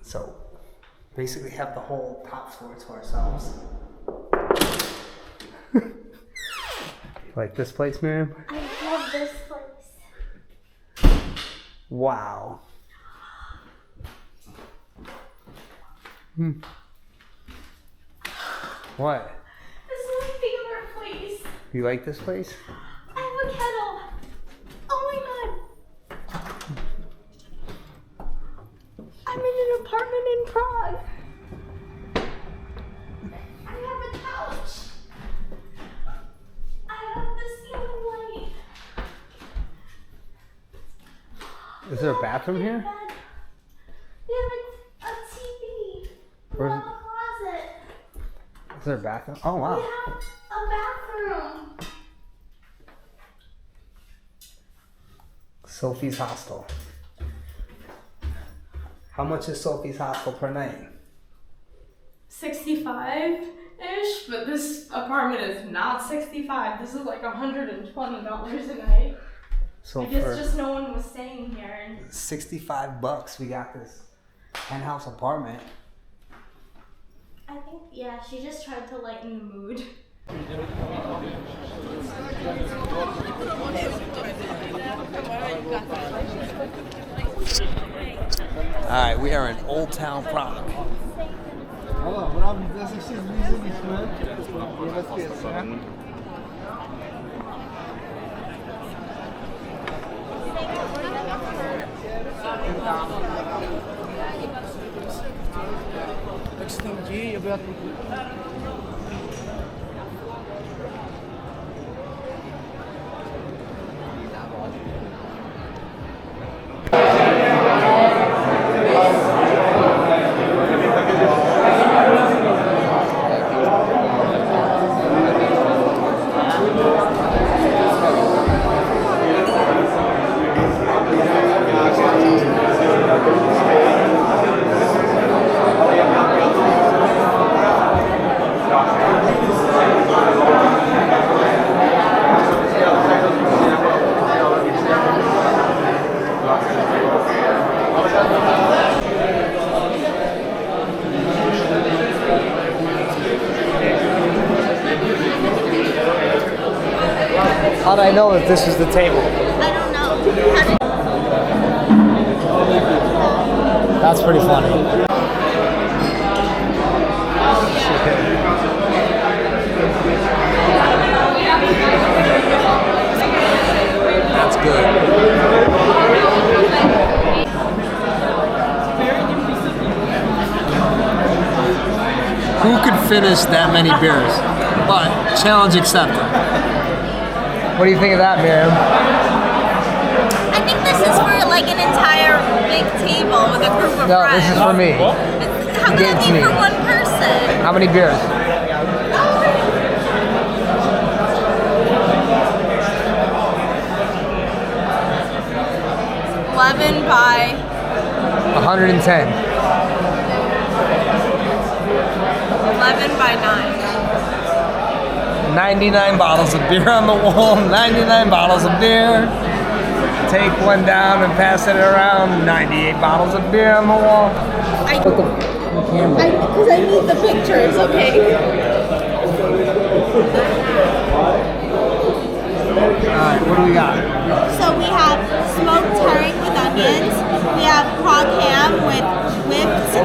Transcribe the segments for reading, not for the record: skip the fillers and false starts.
So basically have the whole top floor to ourselves. Like this place, Miriam? I love this place. Wow. What? This is my favorite place. You like this place? I have a kettle. Oh my god. I'm in an apartment in Prague. I have a couch. I have the ceiling light. Is there a bathroom here? We have a TV. We Where's have a closet. Is there a bathroom? Oh, We wow. have a bathroom. Sophie's Hostel. How much is Sophie's Hostel per night? 65-ish, but this apartment is not 65. This is like $120 a night. So I guess for just no one was staying here. And $65, we got this penthouse apartment. I think, yeah, she just tried to lighten the mood. All right, we are in Old Town Prague. How did I know that this was the table? I don't know. That's pretty funny. That's good. Who could finish that many beers? But challenge accepted. What do you think of that, Miriam? I think this is for like an entire big table with a group of No, friends. this is for me. How can Give it it to be me. for one person? How many beers? $11 by 110. 11 by 9. 99 bottles of beer on the wall, 99 bottles of beer. Take one down and pass it around, 98 bottles of beer on the wall. Because I need the pictures, okay? Alright, what do we got? So we have smoked herring with onions. We have Prague ham with whipped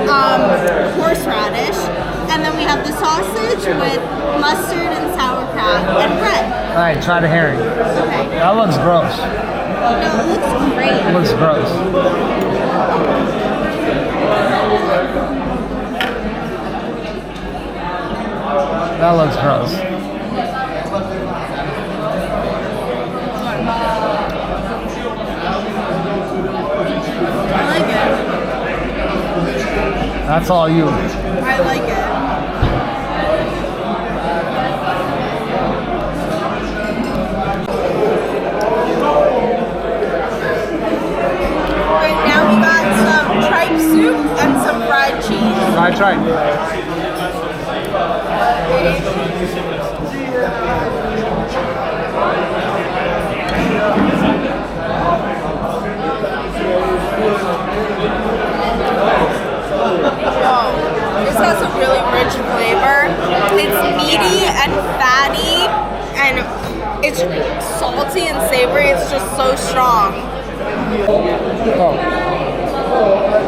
horseradish. And then we have the sausage with mustard and sauerkraut and bread. Alright, try the herring. Okay. That looks gross. No, it looks great. It looks gross. That looks gross. I like it. That's all you. I like it. Right now we got some tripe soup and some fried cheese. Alright, try it.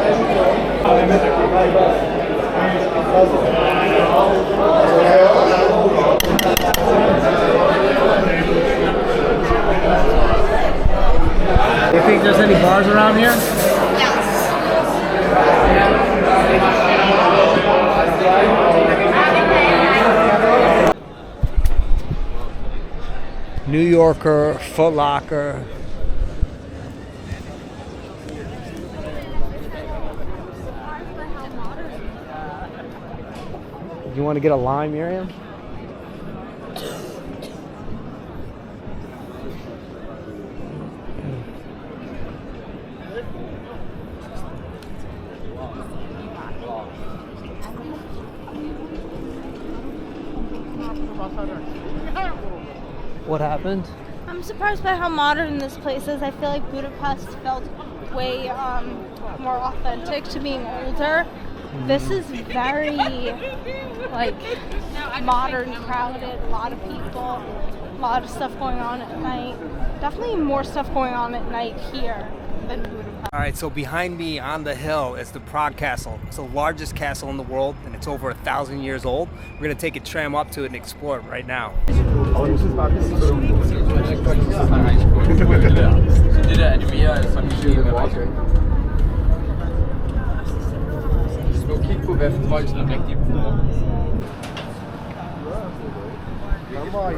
You think there's any bars around here? Yes. New Yorker, Foot Locker. You want to get a lime, Miriam? What happened? I'm surprised by how modern this place is. I feel like Budapest felt way more authentic to being older. This is very like modern, crowded, a lot of people, a lot of stuff going on at night. Definitely more stuff going on at night here than Budapest. All right, so behind me on the hill is the Prague Castle. It's the largest castle in the world, and it's over 1,000 years old. We're gonna take a tram up to it and explore it right now.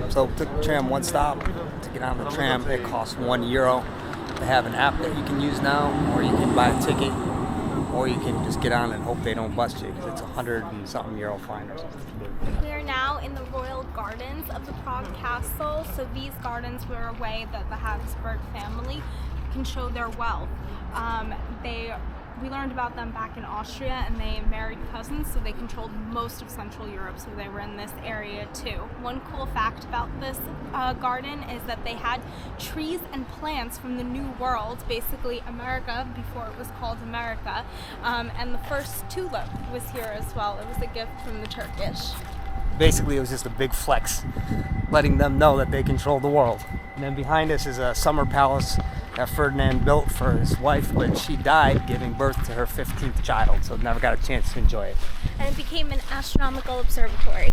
So took the tram one stop. To get on the tram, it costs €1. They have an app that you can use now, or you can buy a ticket, or you can just get on and hope they don't bust you, because it's €100 and something fine or something. We are now in the royal gardens of the Prague Castle. So these gardens were a way that the Habsburg family can show their wealth. We learned about them back in Austria, and they married cousins, so they controlled most of Central Europe, so they were in this area too. One cool fact about this garden is that they had trees and plants from the New World, basically America before it was called America, and the first tulip was here as well. It was a gift from the Turkish. Basically, it was just a big flex, letting them know that they control the world. And then behind us is a summer palace that Ferdinand built for his wife, but she died giving birth to her 15th child, so never got a chance to enjoy it. And it became an astronomical observatory.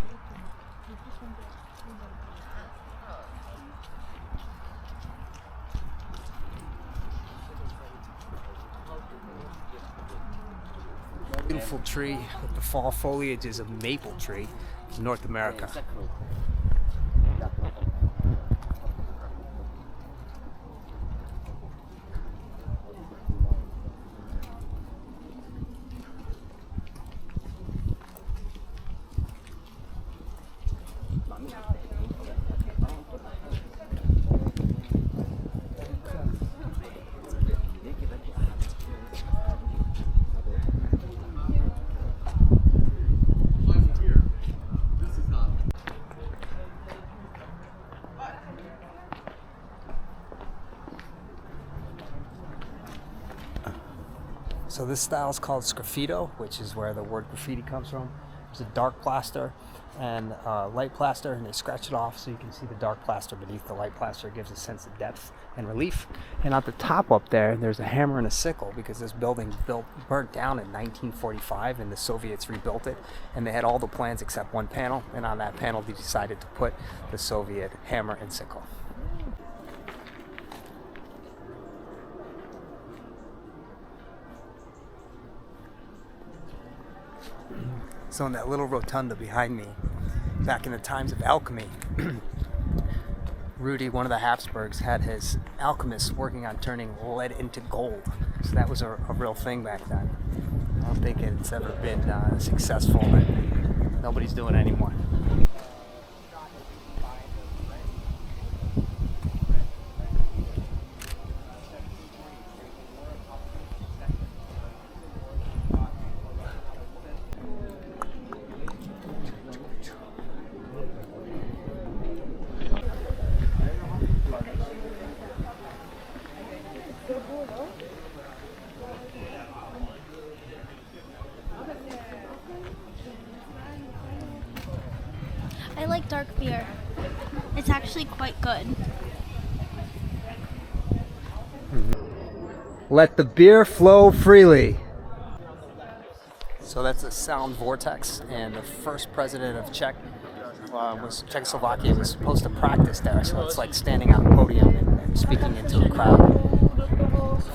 Beautiful tree with the fall foliage is a maple tree in North America. So this style is called sgraffito, which is where the word graffiti comes from. There's a dark plaster and light plaster, and they scratch it off so you can see the dark plaster beneath the light plaster. It gives a sense of depth and relief. And at the top up there, there's a hammer and a sickle, because this building burnt down in 1945 and the Soviets rebuilt it. And they had all the plans except one panel, and on that panel they decided to put the Soviet hammer and sickle. So in that little rotunda behind me, back in the times of alchemy, Rudy, one of the Habsburgs, had his alchemists working on turning lead into gold. So that was a real thing back then. I don't think it's ever been successful, and nobody's doing it anymore. I like dark beer. It's actually quite good. Let the beer flow freely. So that's a sound vortex, and the first president of Czechoslovakia was supposed to practice there. So it's like standing on a podium and speaking into a crowd.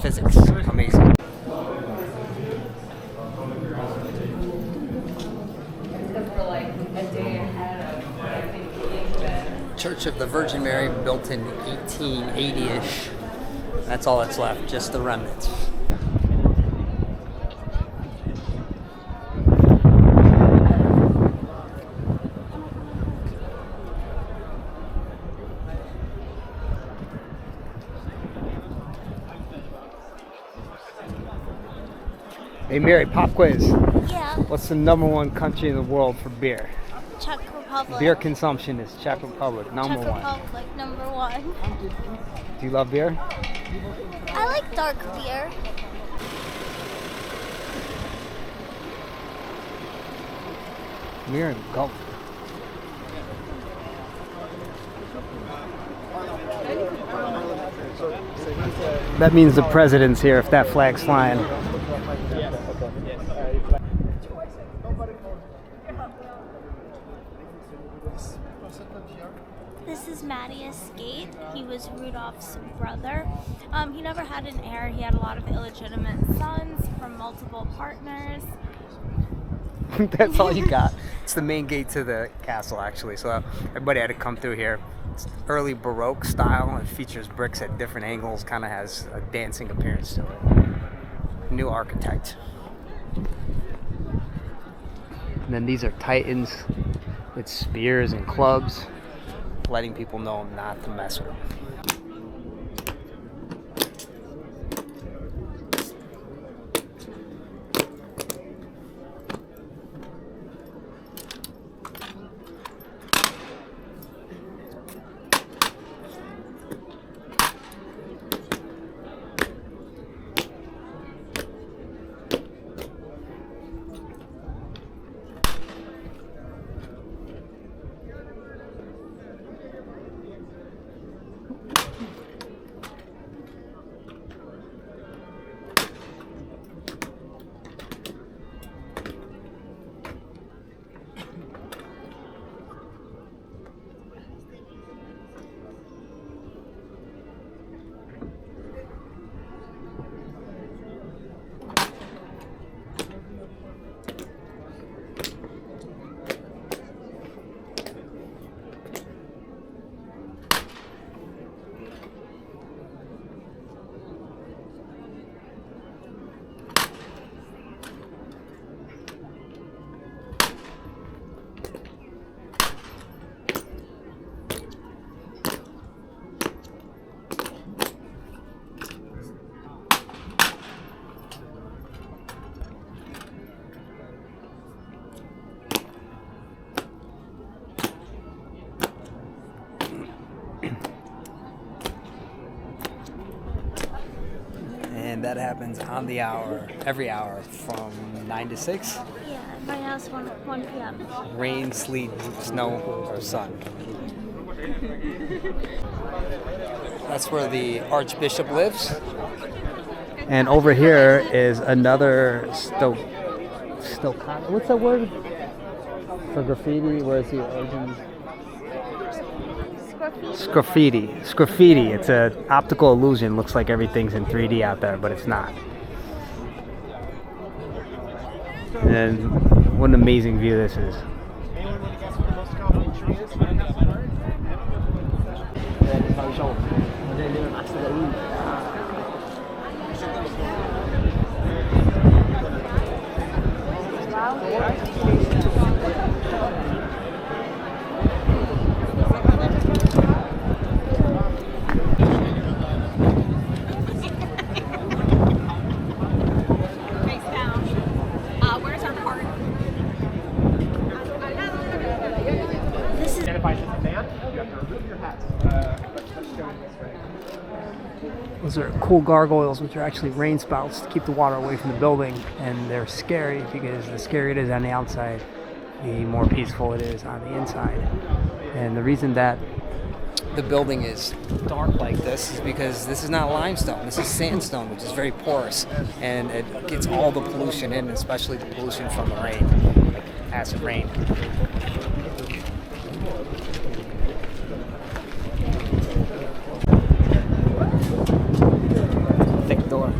Physics, amazing. Church of the Virgin Mary, built in 1880-ish. That's all that's left, just the remnants. Hey Mary, pop quiz. Yeah. What's the #1 country in the world for beer? Czech Republic. Beer consumption is Czech Republic, number Czech one. Republic, number 1. Do you love beer? I like dark beer. Beer and gulp. That means the president's here if that flag's flying. This is Mattias Skate. He was Rudolph's brother. He never had an heir. He had a lot of illegitimate sons from multiple partners. That's all you got. It's the main gate to the castle, actually. So everybody had to come through here. It's early Baroque style. It features bricks at different angles. Kind of has a dancing appearance to it. New architect. And then these are titans with spears and clubs, letting people know not to mess with them. And that happens on the hour, every hour, from 9 to 6. Yeah, right now it's 1 p.m. Rain, sleet, snow, or sun. That's where the Archbishop lives. And over here is another what's that word? For graffiti, where's the origin? Sgraffiti. It's an optical illusion. Looks like everything's in 3D out there, but it's not. And what an amazing view this is. Those are cool gargoyles, which are actually rain spouts to keep the water away from the building, and they're scary because the scarier it is on the outside, the more peaceful it is on the inside. And the reason that the building is dark like this is because this is not limestone. This is sandstone, which is very porous, and it gets all the pollution in, especially the pollution from the rain, like acid rain. Thick door.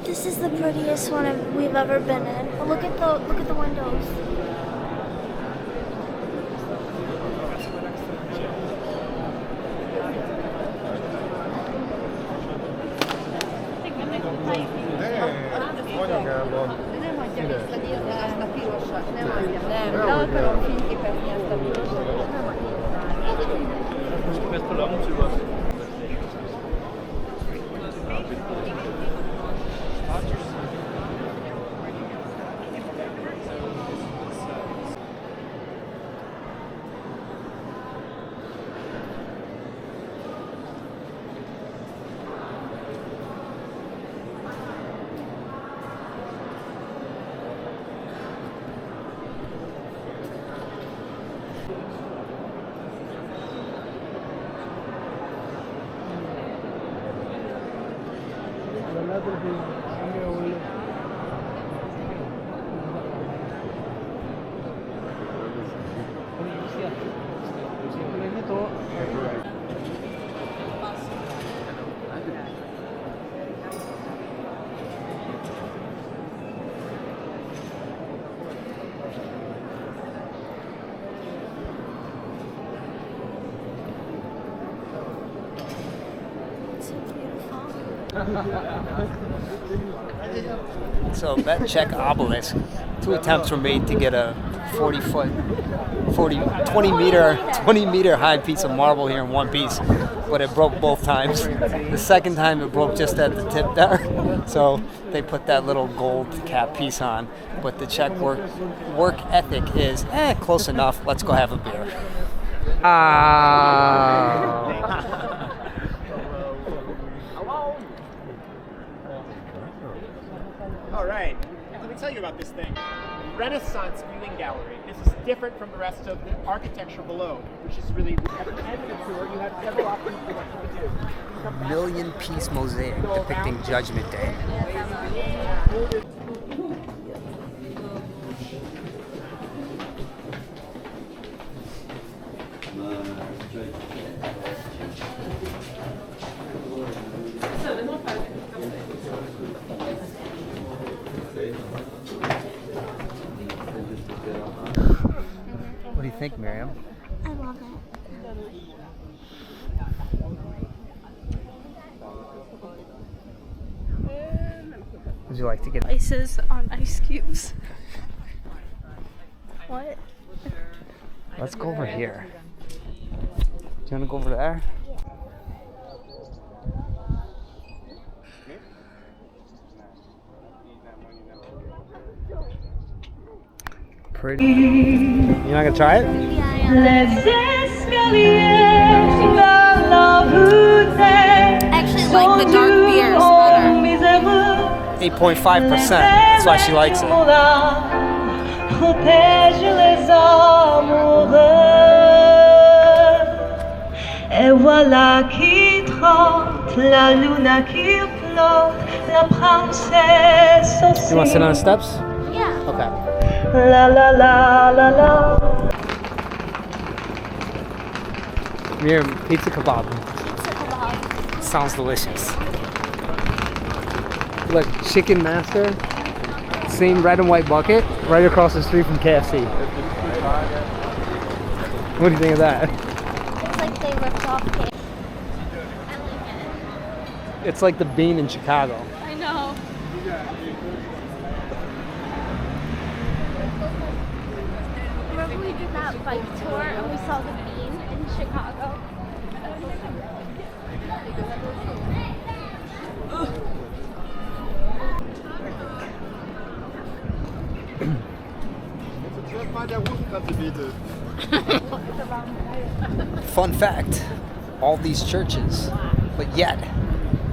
This is the prettiest one we've ever been in. Oh, look at the windows. So that Czech obelisk, 2 attempts were made to get a 20 meter high piece of marble here in one piece, but it broke both times. The second time it broke just at the tip there, so they put that little gold cap piece on. But the Czech work ethic is close enough. Let's go have a beer. All right, let me tell you about this thing. Renaissance viewing gallery. This is different from the rest of the architecture below, which is really, at the end of the tour, you have several options for what you can do. Million-piece mosaic depicting Judgment Day. What do you think, Miriam? I love it. Would you like to get Ices on ice cubes. What? Let's go over here. Do you want to go over there? Pretty. You're not gonna try it? I actually like the dark beers better. 8.5%. That's why she likes it. Et voilà qui trotte, la luna qui flotte, la princesse aussi. You want to sit on the steps? Yeah. Okay. La la la la la. Miriam, pizza kebab. Pizza kebab. Sounds delicious. Look, Chicken Master, same red and white bucket, right across the street from KFC. What do you think of that? It's like they ripped off cake. It's like the Bean in Chicago. I know. Remember we did that bike tour and we saw the Bean in Chicago? Fun fact, all these churches, but yet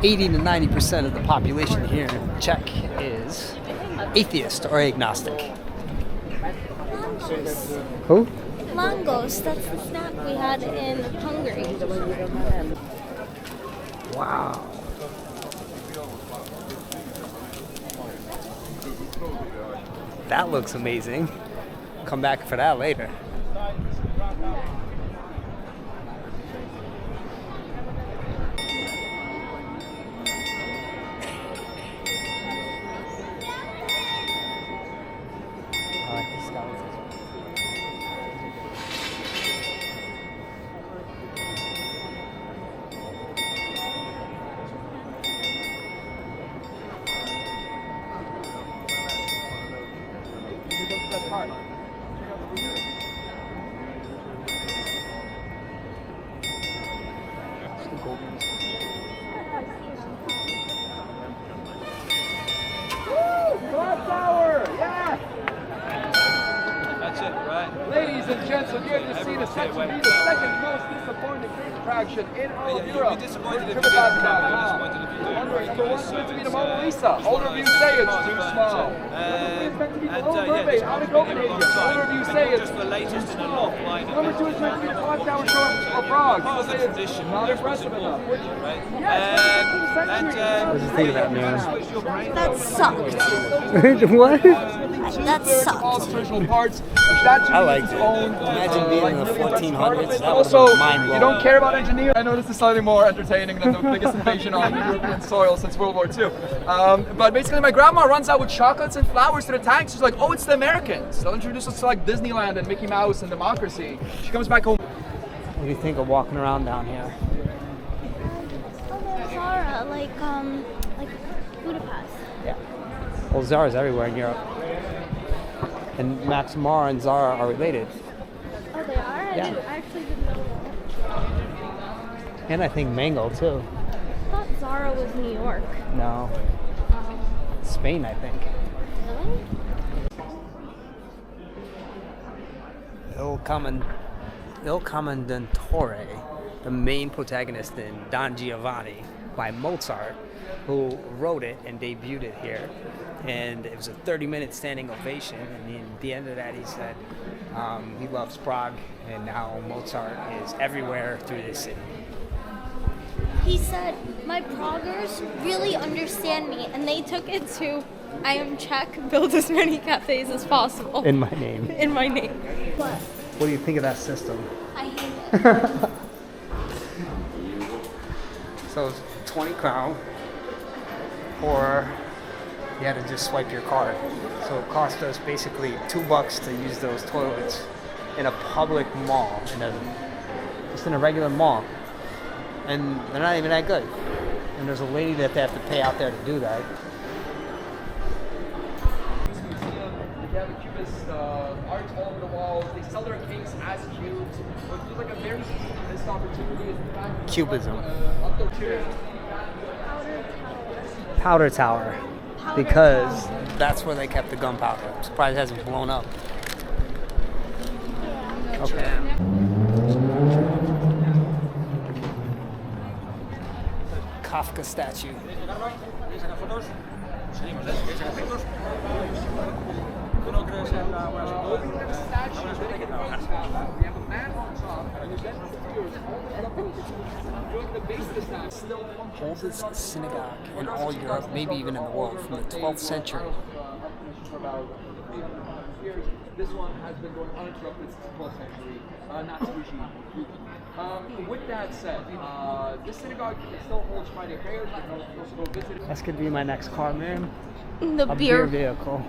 80 to 90% of the population here in Czech is atheist or agnostic. Who? Mangos, that's the snack we had in Hungary. Wow. That looks amazing. Come back for that later. I like the skeletons. Ladies and gents, we're here to see the set to be the second most disappointing cruise attraction in all of Europe. You'll be disappointed if you didn't come. You'll be disappointed if you do. Number one is meant to be the Mona Lisa. All the reviews say it's too small. Number three is meant to be the Little Mermaid out of Copenhagen. All the reviews say it's just the latest in a long line. Number two is meant to be the clock tower show of Prague. Part of the People say tradition. it's not impressive enough. Right? What do you think of that, man? That sucked. What? That all sucked. traditional parts. I liked it. Imagine being in the 1400s. That Also, would've been mind-blowing. you don't care about engineering. I know this is slightly more entertaining than the biggest invasion on European soil since World War II. But basically, my grandma runs out with chocolates and flowers to the tanks. She's like, "Oh, it's the Americans. They'll introduce us to like Disneyland and Mickey Mouse and democracy." She comes back home. What do you think of walking around down here? Oh, there's Zara, like Budapest. Yeah. Well, Zara's everywhere in Europe. And Max Mara and Zara are related. Oh, they are? Yeah. I actually didn't know that. And I think Mango, too. I thought Zara was New York. No. Spain, I think. Really? Il Commendatore, the main protagonist in Don Giovanni by Mozart, who wrote it and debuted it here. And it was a 30-minute standing ovation. And at the end of that, he said he loves Prague, and now Mozart is everywhere through this city. He said, my Praguers really understand me, and they took it to, I am Czech, build as many cafes as possible. In my name. In my name. What do you think of that system? I hate it. So it's 20 crown, or you had to just swipe your card. So it cost us basically $2 to use those toilets in a public mall, just in a regular mall. And they're not even that good. And there's a lady that they have to pay out there to do that. They have a cubist art all over the walls. They sell their cakes as cubes. It feels like a very missed opportunity. Cubism. Up the tier. Powder Tower. Because that's where they kept the gunpowder. I'm surprised it hasn't blown up. Okay. Kafka statue. Oldest synagogue in all Europe, maybe even in the world, from the 12th century. This one has been going uninterrupted since the 12th century, not regime. With that said, this synagogue still holds Friday prayers. You can also go visit it. That's gonna be my next car, man. The A beer. beer vehicle.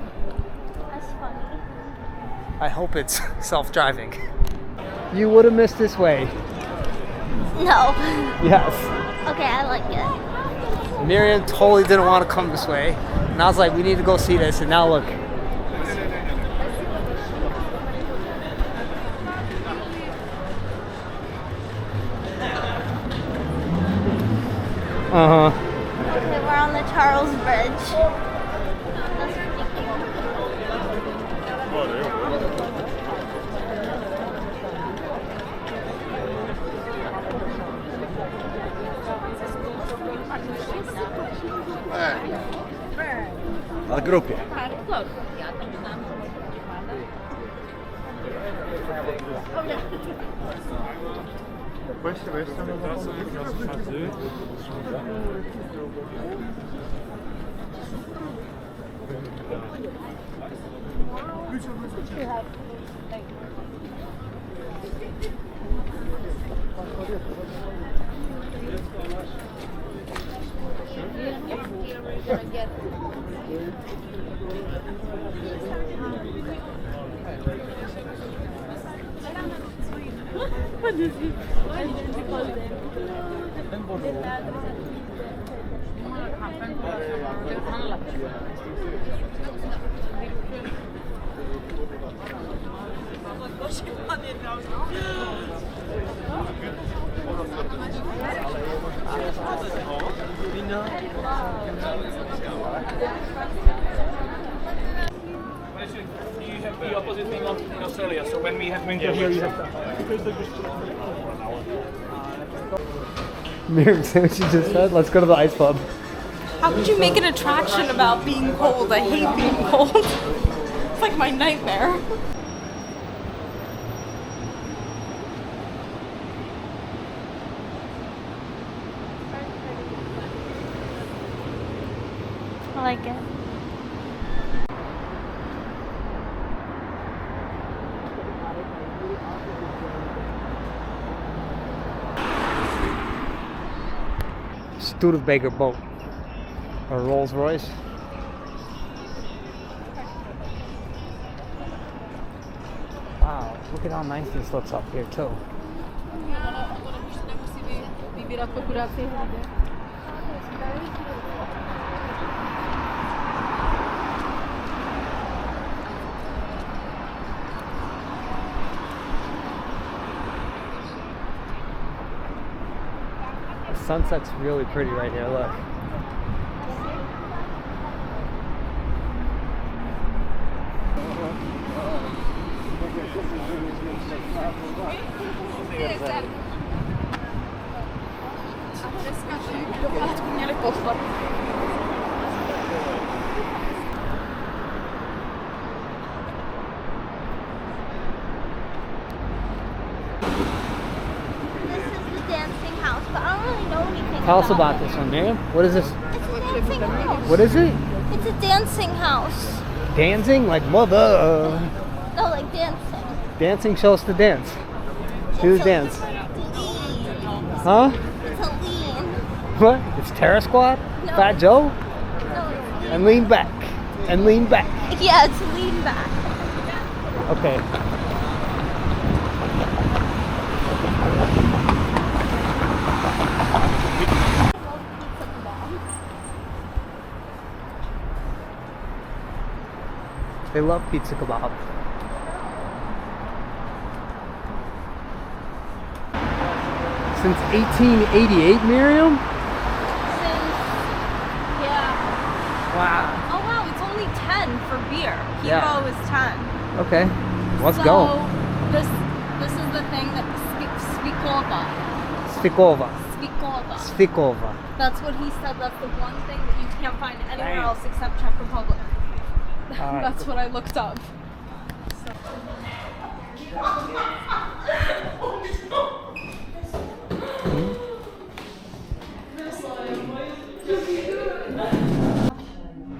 That's funny. I hope it's self-driving. You would have missed this way. No. Yes. Okay, I like it. Miriam totally didn't want to come this way. And I was like, we need to go see this. And now look. Uh-huh. Okay, we're on the Charles Bridge. That's pretty cool. Al grupie. You have the opposite thing in Australia, so when we have winter here, you have Miriam, see what she just said? Let's go to the ice pub. How could you make an attraction about being cold? I hate being cold. It's like my nightmare. I like it. Studebaker boat. A Rolls Royce. Wow, look at how nice this looks up here too. The sunset's really pretty right here, look. Dancing house, but I don't really know anything. Tell us about this one, Miriam. What is this? It's a dancing house. What is it? It's a dancing house. Dancing? Like mother. No, like dancing. Dancing, show us the dance. Do the dance. Huh? It's a lean. What? It's Terra Squad? No. Fat Joe? No, it's lean. And lean back. And lean back. Yeah, it's lean back. Okay. They love pizza kebab. Since 1888, Miriam? Yeah. Wow. Oh wow, it's only 10 for beer. Pivo Yeah. is 10. Okay, let's so, go. This is the thing that Svikova. Svikova. Svikova. Svikova. That's what he said. That's the one thing that you can't find anywhere Damn. else except Czech Republic. All right. That's what I looked up.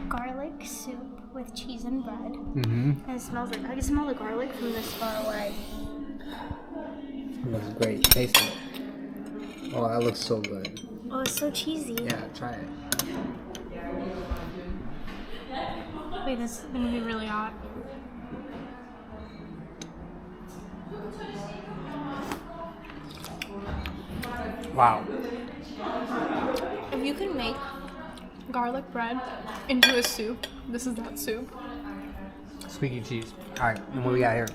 Garlic soup with cheese and bread. Mm-hmm. And it smells like, I can smell the garlic from this far away. Looks great. Taste it. Oh, that looks so good. Oh, it's so cheesy. Yeah, try it. Wait, this is gonna be really hot. Wow. If you can make garlic bread into a soup, this is that soup. Squeaky cheese. All right, and what we got here?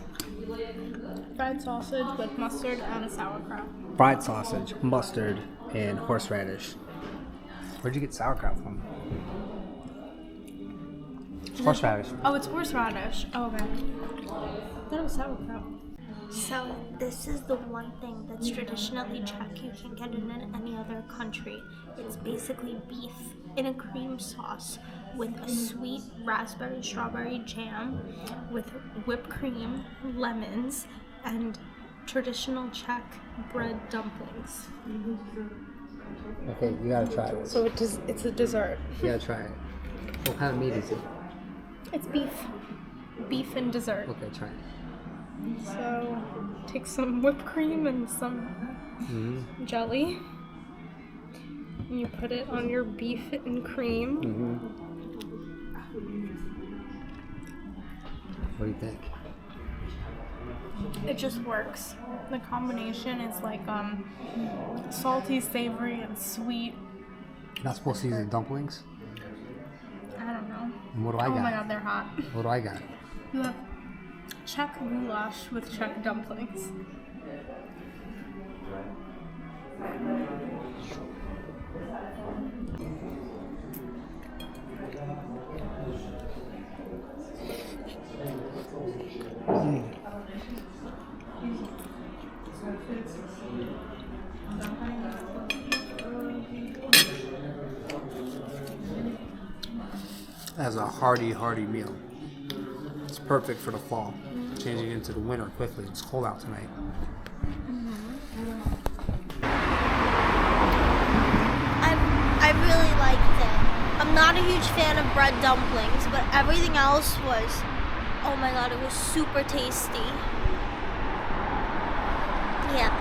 Fried sausage with mustard and sauerkraut. Fried sausage, mustard, and horseradish. Where'd you get sauerkraut from? Horseradish. Oh, it's horseradish. Oh, okay. I thought it was sauerkraut. So this is the one thing that's traditionally Czech. You can't get it in any other country. It's basically beef in a cream sauce with a sweet raspberry strawberry jam with whipped cream, lemons, and traditional Czech bread dumplings. Okay, you gotta try this. So it's a dessert. You gotta try it. What kind of meat is it? It's beef. Beef and dessert. Okay, try it. So take some whipped cream and some jelly. And you put it on your beef and cream. What do you think? It just works. The combination is like salty, savory, and sweet. Not supposed to use the dumplings? I don't know. And what do I got? Oh my god, they're hot. What do I got? You have Czech goulash with Czech dumplings. As a hearty meal. It's perfect for the fall. Changing into the winter quickly. It's cold out tonight. I really liked it. I'm not a huge fan of bread dumplings, but everything else was, oh my god, it was super tasty. Yeah.